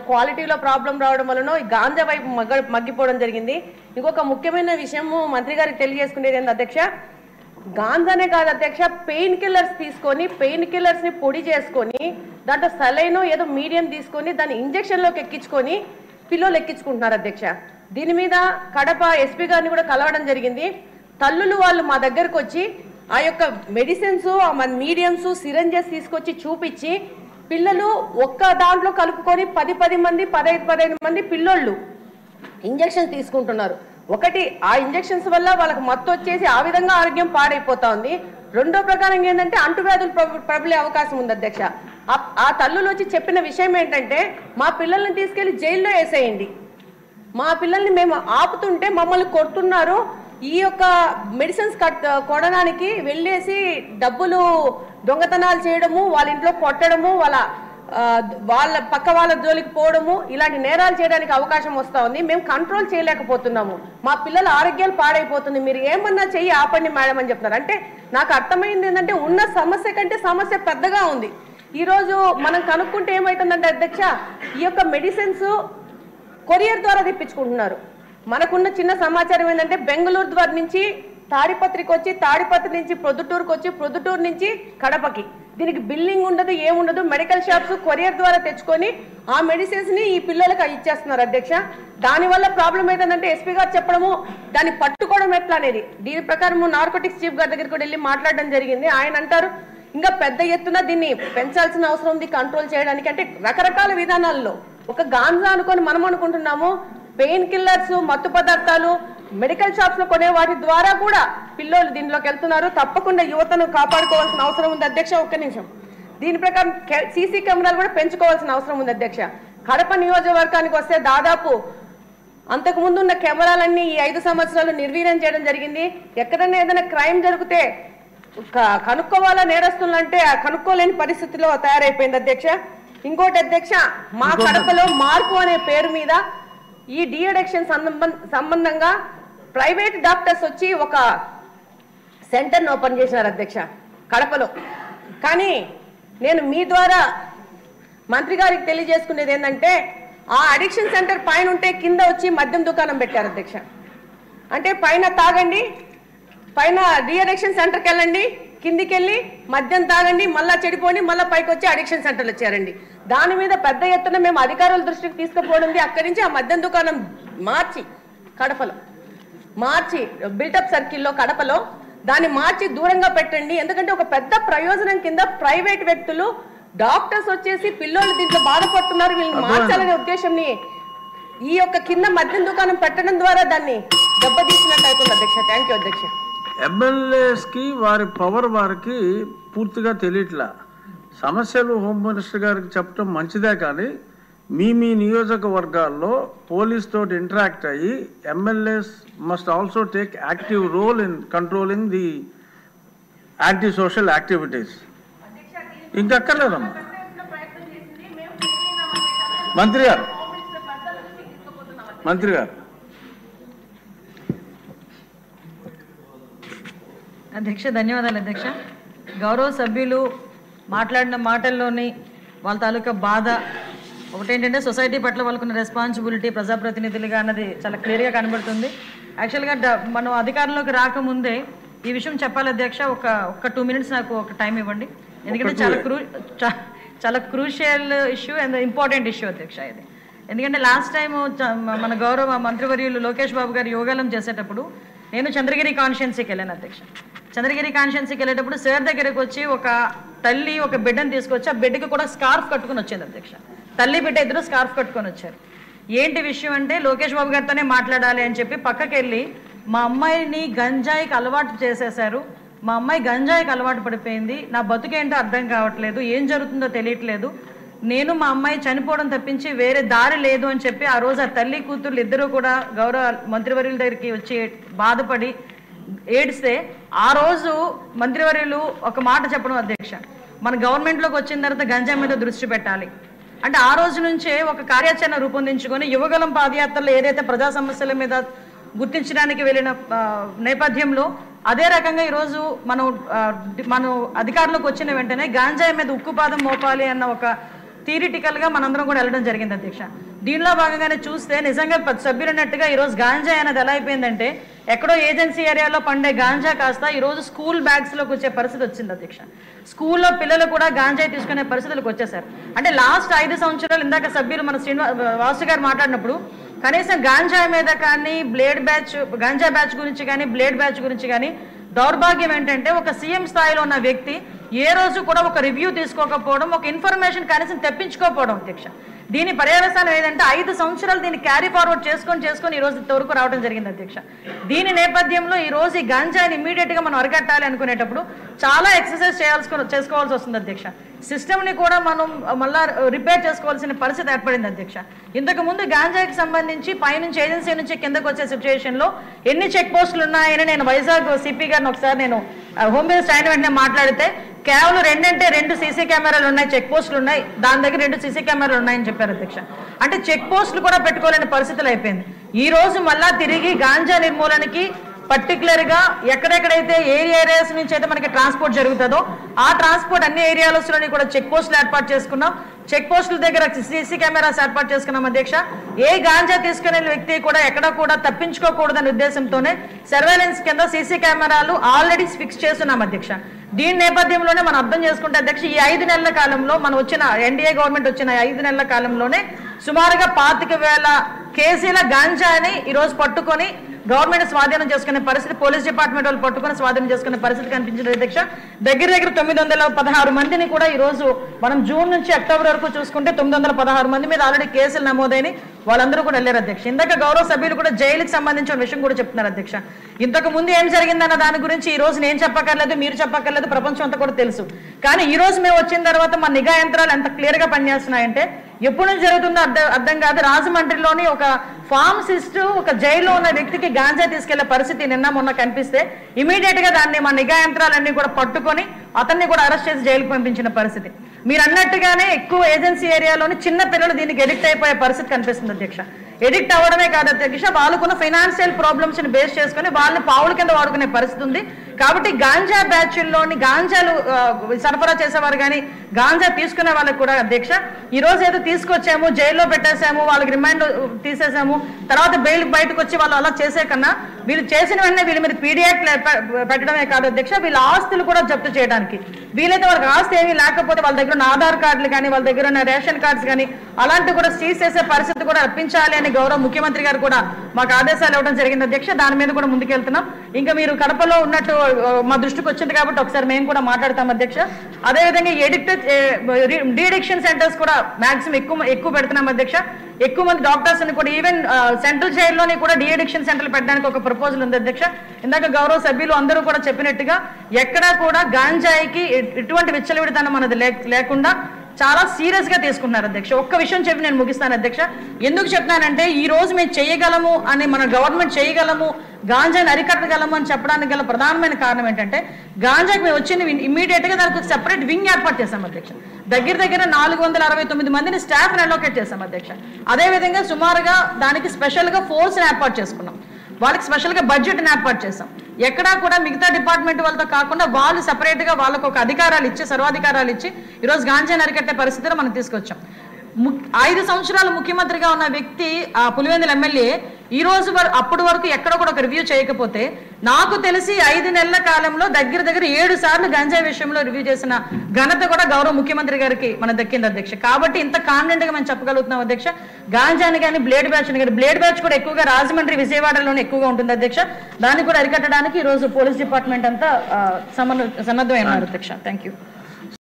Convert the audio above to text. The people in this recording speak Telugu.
క్వాలిటీలో ప్రాబ్లం రావడం వలన ఈ గాంజా వైపు మగ్గిపోవడం జరిగింది. ఇంకొక ముఖ్యమైన విషయము మంత్రి గారికి తెలియజేసుకునేది ఏంటి అధ్యక్ష, గాంజానే కాదు అధ్యక్ష, పెయిన్ కిల్లర్స్ తీసుకొని పెయిన్ కిల్లర్స్ని పొడి చేసుకొని దాంట్లో సలైనో ఏదో మీడియం తీసుకొని దాన్ని ఇంజక్షన్లోకి ఎక్కించుకొని పిల్లలు ఎక్కించుకుంటున్నారు అధ్యక్ష. దీని మీద కడప ఎస్పీ గారిని కూడా కలవడం జరిగింది. తల్లులు వాళ్ళు మా దగ్గరకు వచ్చి ఆ యొక్క మెడిసిన్స్ మీడియంస్ సిరంజెస్ తీసుకొచ్చి చూపించి పిల్లలు ఒక్క దాంట్లో కలుపుకొని 10 మంది 15 మంది పిల్లోళ్ళు ఇంజక్షన్ తీసుకుంటున్నారు. ఒకటి ఆ ఇంజక్షన్స్ వల్ల వాళ్ళకి మత్తు వచ్చేసి ఆ విధంగా ఆరోగ్యం పాడైపోతా ఉంది. రెండో ప్రకారం ఏంటంటే అంటువ్యాధులు ప్రబలే అవకాశం ఉంది అధ్యక్ష. ఆ తల్లులు వచ్చి చెప్పిన విషయం ఏంటంటే మా పిల్లల్ని తీసుకెళ్లి జైల్లో వేసేయండి, మా పిల్లల్ని మేము ఆపుతుంటే మమ్మల్ని కొడుతున్నారు, ఈ యొక్క మెడిసిన్స్ కొనడానికి వెళ్ళేసి డబ్బులు దొంగతనాలు చేయడము, వాళ్ళ ఇంట్లో కొట్టడము, వాళ్ళ పక్క వాళ్ళ జోలికి పోవడము, ఇలాంటి నేరాలు చేయడానికి అవకాశం వస్తూ ఉంది. మేము కంట్రోల్ చేయలేకపోతున్నాము, మా పిల్లల ఆరోగ్యాలు పాడైపోతుంది, మీరు ఏమన్నా చెయ్యి ఆపండి మేడం అని చెప్తున్నారు. అంటే నాకు అర్థమైంది ఏంటంటే ఉన్న సమస్య కంటే సమస్య పెద్దగా ఉంది. ఈరోజు మనం కనుక్కుంటే ఏమవుతుందంటే అధ్యక్ష, ఈ యొక్క మెడిసిన్స్ కొరియర్ ద్వారా తెప్పించుకుంటున్నారు. మనకున్న చిన్న సమాచారం ఏంటంటే బెంగళూరు ద్వారా నుంచి తాడిపత్రికి వచ్చి, తాడిపత్రి నుంచి ప్రొద్దుటూరుకు వచ్చి, ప్రొద్దుటూరు నుంచి కడపకి, దీనికి బిల్లింగ్ ఉండదు, ఏముండదు. మెడికల్ షాప్స్ కొరియర్ ద్వారా తెచ్చుకొని ఆ మెడిసిన్స్ ని ఈ పిల్లలకు ఇచ్చేస్తున్నారు అధ్యక్ష. దానివల్ల ప్రాబ్లం ఏంటంటే ఎస్పీ గారు చెప్పడము, దాన్ని పట్టుకోవడం ఎట్లా అనేది. దీని ప్రకారం నార్కోటిక్స్ చీఫ్ గారి దగ్గరికి కూడా వెళ్ళి మాట్లాడడం జరిగింది. ఆయన అంటారు ఇంకా పెద్ద ఎత్తున దీన్ని పెంచాల్సిన అవసరం ఉంది కంట్రోల్ చేయడానికి. అంటే రకరకాల విధానాల్లో ఒక గాంజా అనుకొని మనం అనుకుంటున్నాము, పెయిన్ కిల్లర్స్, మత్తు పదార్థాలు మెడికల్ షాప్స్ లో కొనే వాటి ద్వారా కూడా పిల్లలు దీనిలోకి వెళ్తున్నారు. తప్పకుండా యువతను కాపాడుకోవాల్సిన అవసరం ఉంది అధ్యక్ష. ఒక్క నిమిషం, దీని ప్రకారం సీసీ కెమెరాలు కూడా పెంచుకోవాల్సిన అవసరం ఉంది అధ్యక్ష. కడప నియోజకవర్గానికి వస్తే దాదాపు అంతకుముందు ఉన్న కెమెరాలన్నీ ఈ 5 సంవత్సరాలు నిర్వీర్యం చేయడం జరిగింది. ఎక్కడైనా ఏదైనా క్రైమ్ జరిగితే కనుక్కోవాలా నేరస్తులు అంటే కనుక్కోలేని పరిస్థితిలో తయారైపోయింది అధ్యక్ష. ఇంకోటి అధ్యక్ష, మా కడపలో మార్పు అనే పేరు మీద ఈ డి అడిక్షన్ సంబంధంగా ప్రైవేట్ డాక్టర్స్ వచ్చి ఒక సెంటర్ని ఓపెన్ చేసినారు అధ్యక్ష కడపలో. కానీ నేను మీ ద్వారా మంత్రి గారికి తెలియజేసుకునేది ఏంటంటే, ఆ అడిక్షన్ సెంటర్ పైన ఉంటే కింద వచ్చి మద్యం దుకాణం పెట్టారు అధ్యక్ష. అంటే పైన తాగండి, పైన డి అడిక్షన్ సెంటర్కి వెళ్ళండి, కిందికి వెళ్ళి మద్యం తాగండి, మళ్ళా చెడిపోండి, మళ్ళీ పైకి వచ్చి అడిక్షన్ సెంటర్లు వచ్చారండి. దాని మీద పెద్ద ఎత్తున మేము అధికారుల దృష్టికి తీసుకుపోవడం, అక్కడి నుంచి ఆ మద్యం దుకాణం కడపలో మార్చి బిల్టప్ సర్కిల్లో కడపలో దాన్ని మార్చి దూరంగా పెట్టండి. ఎందుకంటే ఒక పెద్ద ప్రయోజనం కింద ప్రైవేట్ వ్యక్తులు డాక్టర్స్ వచ్చేసి పిల్లలు దీంట్లో బాధపడుతున్నారు, వీళ్ళని మార్చాలనే ఉద్దేశంని ఈ యొక్క కింద మద్యం దుకాణం పెట్టడం ద్వారా దాన్ని దెబ్బతీసినట్టు అవుతుంది అధ్యక్ష. థ్యాంక్ యూ అధ్యక్ష. ఎమ్మెల్యేస్కి వారి పవర్ వారికి పూర్తిగా తెలియట్లా. సమస్యలు హోమ్ మినిస్టర్ గారికి చెప్పడం మంచిదే, కానీ మీ నియోజకవర్గాల్లో పోలీస్ తోటి ఇంటరాక్ట్ అయ్యి MLAs must also take active role in controlling the anti social activities. ఇంకక్కర్లేదమ్మా మంత్రి గారు. అధ్యక్ష ధన్యవాదాలు అధ్యక్ష. గౌరవ సభ్యులు మాట్లాడిన మాటల్లోని వాళ్ళ తాలూకా బాధ ఒకటేంటంటే సొసైటీ పట్ల వాళ్ళకున్న రెస్పాన్సిబిలిటీ ప్రజాప్రతినిధులుగా అన్నది చాలా క్లియర్గా కనబడుతుంది. యాక్చువల్గా మనం అధికారంలోకి రాకముందే ఈ విషయం చెప్పాలి అధ్యక్ష. ఒక 2 minutes నాకు ఒక టైం ఇవ్వండి, ఎందుకంటే చాలా crucial issue and important issue అధ్యక్ష ఇది. ఎందుకంటే లాస్ట్ టైం మన గౌరవ మంత్రివర్యులు లోకేష్ బాబు గారు యోగాలం చేసేటప్పుడు నేను చంద్రగిరి కాన్స్టిట్యున్సీకి వెళ్ళాను అధ్యక్ష. చంద్రగిరి కాన్స్టిట్యున్సీకి వెళ్ళేటప్పుడు సార్ దగ్గరకు వచ్చి ఒక తల్లి ఒక బిడ్డను తీసుకొచ్చి ఆ బిడ్డకి కూడా స్కార్ఫ్ కట్టుకుని వచ్చింది అధ్యక్ష. తల్లి బిడ్డ ఇద్దరు స్కార్ఫ్ కట్టుకొని వచ్చారు. ఏంటి విషయం అంటే లోకేష్ బాబు గారితోనే మాట్లాడాలి అని చెప్పి పక్కకి వెళ్ళి మా అమ్మాయిని గంజాయికి అలవాటు చేసేశారు, మా అమ్మాయి గంజాయికి అలవాటు పడిపోయింది, నా బతుకేంటో అర్థం కావట్లేదు, ఏం జరుగుతుందో తెలియట్లేదు, నేను మా అమ్మాయి చనిపోవడం తప్పించి వేరే దారి లేదు అని చెప్పి ఆ రోజు ఆ తల్లి కూతుర్లు ఇద్దరు కూడా గౌరవ మంత్రివర్యుల దగ్గరికి వచ్చి బాధపడి ఏడిస్తే ఆ రోజు మంత్రివర్యులు ఒక మాట చెప్పడం అధ్యక్ష, మన గవర్నమెంట్లోకి వచ్చిన తర్వాత గంజాయి మీద దృష్టి పెట్టాలి అంటే ఆ రోజు నుంచే ఒక కార్యాచరణ రూపొందించుకొని యువగలం పాదయాత్రలో ఏదైతే ప్రజా సమస్యల మీద గుర్తించడానికి వెళ్ళిన నేపథ్యంలో అదే రకంగా ఈరోజు మనం అధికారంలోకి వచ్చిన వెంటనే గాంజాయి మీద ఉక్కుపాదం మోపాలి అన్న ఒక థియరిటికల్గా మనందరం కూడా వెళ్ళడం జరిగింది అధ్యక్ష. దీనిలో భాగంగానే చూస్తే నిజంగా సభ్యులు అన్నట్టుగా ఈరోజు గాంజా అనేది ఎలా అయిపోయిందంటే ఎక్కడో ఏజెన్సీ ఏరియాలో పండే గాంజా కాస్త ఈరోజు స్కూల్ బ్యాగ్స్లోకి వచ్చే పరిస్థితి వచ్చింది అధ్యక్ష. స్కూల్లో పిల్లలు కూడా గాంజా తీసుకునే పరిస్థితులకు వచ్చేసారు. అంటే లాస్ట్ 5 సంవత్సరాలు ఇందాక సభ్యులు మన వాసు గారు మాట్లాడినప్పుడు కనీసం గాంజా మీద కానీ గాంజా బ్యాచ్ గురించి కానీ బ్లేడ్ బ్యాచ్ గురించి కానీ దౌర్భాగ్యం ఏంటంటే ఒక సీఎం స్థాయిలో ఉన్న వ్యక్తి ఏ రోజు కూడా ఒక రివ్యూ తీసుకోకపోవడం, ఒక ఇన్ఫర్మేషన్ కనీసం తెప్పించుకోకపోవడం అధ్యక్ష. దీని పర్యవసానం ఏదంటే 5 సంవత్సరాలు దీన్ని క్యారీ ఫార్వర్డ్ చేసుకొని ఈ రోజు ఇంతవరకు రావడం జరిగింది అధ్యక్ష. దీని నేపథ్యంలో ఈ రోజు ఈ గాంజాని ఇమీడియట్గా మనం అరికట్టాలి అనుకునేటప్పుడు చాలా ఎక్సర్సైజ్ చేసుకోవాల్సి వస్తుంది అధ్యక్ష. సిస్టమ్ని కూడా మనం మళ్ళా రిపేర్ చేసుకోవాల్సిన పరిస్థితి ఏర్పడింది అధ్యక్ష. ఇంతకు ముందు గాంజాకి సంబంధించి పైనుంచి ఏజెన్సీ నుంచి కిందకు వచ్చే సిచ్యువేషన్లో ఎన్ని చెక్ పోస్టులు ఉన్నాయని నేను వైజాగ్ సిపి గారిని ఒకసారి నేను హోమ్ మినిస్టర్ అయిన వెంటనే మాట్లాడితే కేవలం 2 సీసీ కెమెరాలు ఉన్నాయి, చెక్ పోస్టులు ఉన్నాయి, దాని దగ్గర 2 సీసీ కెమెరాలు ఉన్నాయని చెప్పారు అధ్యక్ష. అంటే చెక్ పోస్టులు కూడా పెట్టుకోలేని పరిస్థితులు అయిపోయింది. ఈ రోజు మళ్ళా తిరిగి గాంజా నిర్మూలనకి పర్టికులర్గా ఎక్కడెక్కడైతే ఏరియాస్ నుంచి అయితే మనకి ట్రాన్స్పోర్ట్ జరుగుతుందో ఆ ట్రాన్స్పోర్ట్ అన్ని ఏరియాలలోని కూడా చెక్ పోస్టులు ఏర్పాటు చేసుకున్నాం. చెక్ పోస్టుల దగ్గర సీసీ కెమెరాస్ ఏర్పాటు చేసుకున్నాం అధ్యక్ష. ఏ గాంజా తీసుకునే వ్యక్తి కూడా ఎక్కడ కూడా తప్పించుకోకూడదనే ఉద్దేశంతోనే సర్వేలెన్స్ కింద సీసీ కెమెరాలు ఆల్రెడీ ఫిక్స్ చేస్తున్నాం అధ్యక్ష. దీని నేపథ్యంలోనే మనం అర్థం చేసుకుంటే అధ్యక్ష ఈ 5 నెలల కాలంలో మనం వచ్చిన ఎన్డీఏ గవర్నమెంట్ వచ్చిన 5 నెలల కాలంలోనే సుమారుగా 25,000 కేజీల గాంజాని ఈరోజు పట్టుకొని గవర్నమెంట్ స్వాధీనం చేసుకునే పరిస్థితి, పోలీస్ డిపార్ట్మెంట్ వాళ్ళు పట్టుకొని స్వాధీనం చేసుకునే పరిస్థితి కనిపించింది అధ్యక్ష. దగ్గర 916 మందిని కూడా ఈ రోజు మనం జూన్ నుంచి అక్టోబర్ వరకు చూసుకుంటే 916 మంది మీద ఆల్రెడీ కేసులు నమోదైన వాళ్ళందరూ కూడా వెళ్ళారు అధ్యక్ష. ఇందాక గౌరవ సభ్యులు కూడా జైలుకి సంబంధించిన విషయం కూడా చెప్తున్నారు అధ్యక్ష. ఇంతకు ముందు ఏం జరిగిందన్న దాని గురించి ఈ రోజు నేను చెప్పక్కర్లేదు, మీరు చెప్పక్కర్లేదు, ప్రపంచం అంతా కూడా తెలుసు. కానీ ఈ రోజు మేము వచ్చిన తర్వాత మా నిఘా యంత్రాలు ఎంత క్లియర్ గా పనిచేస్తున్నాయంటే ఎప్పుడు నుంచి జరుగుతుందో అర్థం కాదు. రాజమండ్రిలోని ఒక ఫార్మసిస్ట్ ఒక జైల్లో ఉన్న వ్యక్తికి గాంజా తీసుకెళ్లే పరిస్థితి నిన్న మొన్న కనిపిస్తే ఇమీడియట్ గా దాన్ని మా నిఘా యంత్రాలన్నీ కూడా పట్టుకొని అతన్ని కూడా అరెస్ట్ చేసి జైలుకు పంపించిన పరిస్థితి. మీరు అన్నట్టుగానే ఎక్కువ ఏజెన్సీ ఏరియాలోని చిన్న పిల్లలు దీనికి ఎడిక్ట్ అయిపోయే పరిస్థితి కనిపిస్తుంది అధ్యక్ష. ఎడిక్ట్ అవ్వడమే కాదు అధ్యక్ష, వాళ్ళకున్న ఫైనాన్షియల్ ప్రాబ్లమ్స్ ని బేస్ చేసుకుని వాళ్ళని పావుల కింద వాడుకునే పరిస్థితి ఉంది. కాబట్టి గాంజా బ్యాచ్ల్లోని గాంజాలు సరఫరా చేసేవారు కానీ గాంజా తీసుకునే వాళ్ళకి కూడా అధ్యక్ష ఈ రోజు ఏదో తీసుకొచ్చాము, జైల్లో పెట్టేసాము, వాళ్ళకి రిమైండ్ తీసేసాము, తర్వాత బెయిల్ బయటకు వచ్చి వాళ్ళు అలా చేసే కన్నా వీళ్ళు చేసిన వెంటనే వీళ్ళ మీద పీడియాక్ట్ పెట్టడమే కాదు అధ్యక్ష, వీళ్ళ ఆస్తులు కూడా జప్తు చేయడానికి వీలైతే వాళ్ళకి ఆస్తి ఏమీ లేకపోతే వాళ్ళ దగ్గర ఉన్న ఆధార్ కార్డులు కానీ వాళ్ళ దగ్గర ఉన్న రేషన్ కార్డ్స్ కానీ అలాంటివి కూడా సీజ్ చేసే పరిస్థితి కూడా రప్పించాలి అని గౌరవ ముఖ్యమంత్రి గారు కూడా మాకు ఆదేశాలు ఇవ్వడం జరిగింది అధ్యక్ష. దాని మీద కూడా ముందుకెళ్తున్నాం. ఇంకా మీరు కడపలో ఉన్నట్టు మా దృష్టికి వచ్చింది కాబట్టి ఒకసారి మేము కూడా మాట్లాడతాం అధ్యక్ష. అదేవిధంగా డీఅడిక్షన్ సెంటర్స్ కూడా మాక్సిమం ఎక్కువ పెడుతున్నాం అధ్యక్ష. ఎక్కువ మంది డాక్టర్స్ ని కూడా ఈవెన్ సెంట్రల్ జైల్లోని కూడా డీఅడిక్షన్ సెంటర్లు పెట్టడానికి ఒక ప్రపోజల్ ఉంది అధ్యక్ష. ఇందాక గౌరవ సభ్యులు అందరూ కూడా చెప్పినట్టుగా ఎక్కడా కూడా గాంజాయికి ఎటువంటి విచ్చలవిడితనం అనేది లేకుండా చాలా సీరియస్ గా తీసుకుంటున్నారు అధ్యక్ష. ఒక్క విషయం చెప్పి నేను ముగిస్తాను అధ్యక్ష. ఎందుకు చెప్తున్నానంటే ఈ రోజు మేము చేయగలము అని మన గవర్నమెంట్ చేయగలము, గాంజాని అరికట్టగలము అని చెప్పడానికి గల ప్రధానమైన కారణం ఏంటంటే గాంజాకి మేము వచ్చింది ఇమీడియట్ గా దానికి సెపరేట్ వింగ్ ఏర్పాటు చేశాం అధ్యక్ష. దగ్గర 469 మందిని స్టాఫ్ అలోకేట్ చేశాం అధ్యక్ష. అదేవిధంగా సుమారుగా దానికి స్పెషల్ గా ఫోర్స్ ఏర్పాటు చేసుకున్నాం, వాళ్ళకి స్పెషల్ గా బడ్జెట్ ఏర్పాటు చేశాం. ఎక్కడా కూడా మిగతా డిపార్ట్మెంట్ వాళ్ళతో కాకుండా వాళ్ళు సెపరేట్ గా వాళ్ళకు ఒక అధికారాలు ఇచ్చి సర్వాధికారాలు ఇచ్చి ఈరోజు గాంజాని అరికట్టే పరిస్థితిలో మనం తీసుకొచ్చాం. 5 సంవత్సరాలు ముఖ్యమంత్రిగా ఉన్న వ్యక్తి ఆ పులివెందుల ఎమ్మెల్యే ఈ రోజు అప్పటి వరకు ఎక్కడ కూడా ఒక రివ్యూ చేయకపోతే నాకు తెలిసి 5 నెలల కాలంలో దగ్గర 7 సార్లు గంజాయి విషయంలో రివ్యూ చేసిన ఘనత కూడా గౌరవ ముఖ్యమంత్రి గారికి మన దక్కింది అధ్యక్ష. కాబట్టి ఇంత కాన్ఫిడెంట్ గా మనం చెప్పగలుగుతున్నాం అధ్యక్ష. గాంజాని కానీ బ్లేడ్ బ్యాచ్ కానీ బ్లేడ్ బ్యాచ్ కూడా ఎక్కువగా రాజమండ్రి విజయవాడలోనే ఎక్కువగా ఉంటుంది అధ్యక్ష. దాన్ని కూడా అరికట్టడానికి ఈ రోజు పోలీస్ డిపార్ట్మెంట్ అంతా సన్నద్ధమైనారు అధ్యక్ష. Thank you.